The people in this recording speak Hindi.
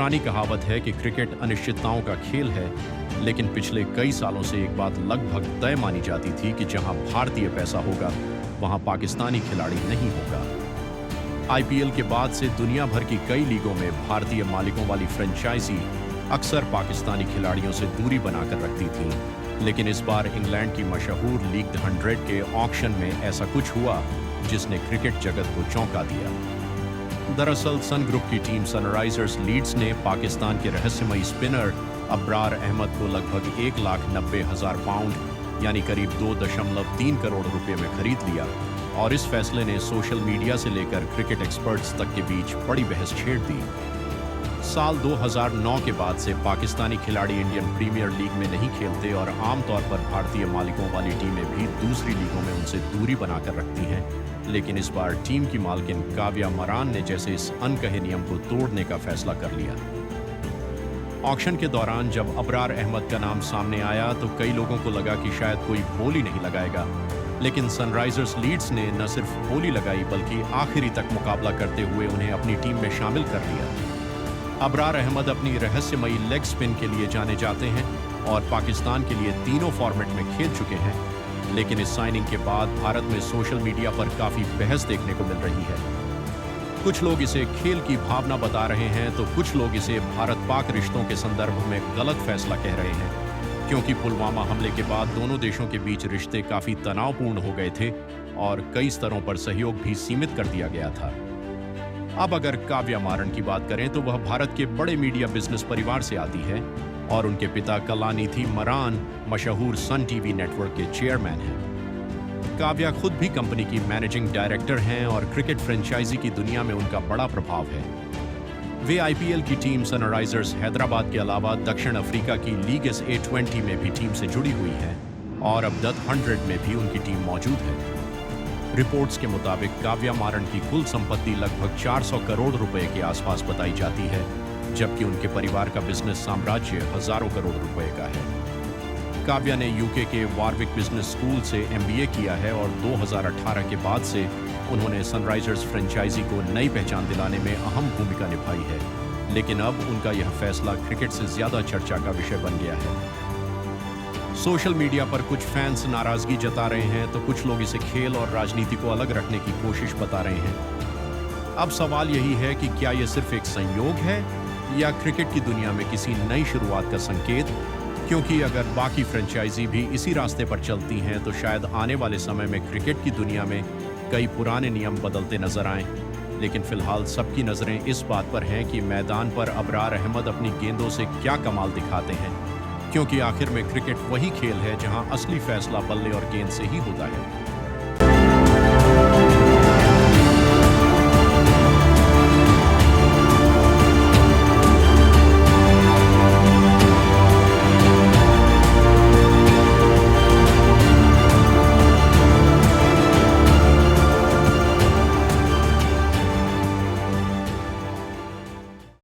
पुरानी कहावत है कि क्रिकेट अनिश्चितताओं का खेल है, लेकिन पिछले कई सालों से एक बात लगभग तय मानी जाती थी कि जहां भारतीय पैसा होगा, वहां पाकिस्तानी खिलाड़ी नहीं होगा। आईपीएल के बाद से दुनिया भर की कई लीगों में भारतीय मालिकों वाली फ्रेंचाइजी अक्सर पाकिस्तानी खिलाड़ियों से दूरी बनाकर रखती थी, लेकिन इस बार इंग्लैंड की मशहूर लीग 100 के ऑक्शन में ऐसा कुछ हुआ जिसने क्रिकेट जगत को चौंका दिया। दरअसल सन ग्रुप की टीम सनराइजर्स लीड्स ने पाकिस्तान के रहस्यमयी स्पिनर अब्रार अहमद को लगभग 1,90,000 पाउंड यानी करीब 2.3 करोड़ रुपए में खरीद लिया, और इस फैसले ने सोशल मीडिया से लेकर क्रिकेट एक्सपर्ट्स तक के बीच बड़ी बहस छेड़ दी। साल 2009 के बाद से पाकिस्तानी खिलाड़ी इंडियन प्रीमियर लीग में नहीं खेलते और आमतौर पर भारतीय मालिकों वाली टीमें भी दूसरी लीगों में उनसे दूरी बनाकर रखती हैं, लेकिन इस बार टीम की मालकिन काव्या मरान ने जैसे इस अनकहे नियम को तोड़ने का फैसला कर लिया। ऑक्शन के दौरान जब अब्रार अहमद का नाम सामने आया तो कई लोगों को लगा कि शायद कोई बोली नहीं लगाएगा, लेकिन सनराइजर्स लीड्स ने न सिर्फ बोली लगाई बल्कि आखिरी तक मुकाबला करते हुए उन्हें अपनी टीम में शामिल कर लिया। अब्रार अहमद अपनी रहस्यमयी लेग स्पिन के लिए जाने जाते हैं और पाकिस्तान के लिए तीनों फॉर्मेट में खेल चुके हैं, लेकिन इस साइनिंग के बाद भारत में सोशल मीडिया पर काफी बहस देखने को मिल रही है। कुछ लोग इसे खेल की भावना बता रहे हैं तो कुछ लोग इसे भारत-पाक रिश्तों के संदर्भ में गलत फैसला कह रहे हैं, क्योंकि पुलवामा हमले के बाद दोनों देशों के बीच रिश्ते काफी तनावपूर्ण हो गए थे और कई स्तरों पर सहयोग भी सीमित कर दिया गया था। अब अगर काव्या मारन की बात करें तो वह भारत के बड़े मीडिया बिजनेस परिवार से आती है और उनके पिता कलानिधि मरान मशहूर सन टीवी नेटवर्क के चेयरमैन हैं। काव्या खुद भी कंपनी की मैनेजिंग डायरेक्टर हैं और क्रिकेट फ्रेंचाइजी की दुनिया में उनका बड़ा प्रभाव है। वे आईपीएल की टीम सनराइजर्स हैदराबाद के अलावा दक्षिण अफ्रीका की लीग A20 में भी टीम से जुड़ी हुई हैं और अब द 100 में भी उनकी टीम मौजूद है। रिपोर्ट्स के मुताबिक काव्या मारन की कुल संपत्ति लगभग 400 करोड़ रुपए के आसपास बताई जाती है, जबकि उनके परिवार का बिजनेस साम्राज्य हजारों करोड़ रुपए का है। काव्या ने यूके के वारविक बिजनेस स्कूल से MBA किया है और 2018 के बाद से उन्होंने सनराइजर्स फ्रेंचाइजी को नई पहचान दिलाने में अहम भूमिका निभाई है, लेकिन अब उनका यह फैसला क्रिकेट से ज्यादा चर्चा का विषय बन गया है। सोशल मीडिया पर कुछ फैंस नाराजगी जता रहे हैं तो कुछ लोग इसे खेल और राजनीति को अलग रखने की कोशिश बता रहे हैं। अब सवाल यही है कि क्या यह सिर्फ एक संयोग है या क्रिकेट की दुनिया में किसी नई शुरुआत का संकेत, क्योंकि अगर बाकी फ्रेंचाइजी भी इसी रास्ते पर चलती हैं तो शायद आने वाले समय में क्रिकेट की दुनिया में कई पुराने नियम बदलते नजर आएं। लेकिन फिलहाल सबकी नजरें इस बात पर हैं कि मैदान पर अब्रार अहमद अपनी गेंदों से क्या कमाल दिखाते हैं, क्योंकि आखिर में क्रिकेट वही खेल है जहां असली फैसला बल्ले और गेंद से ही होता है।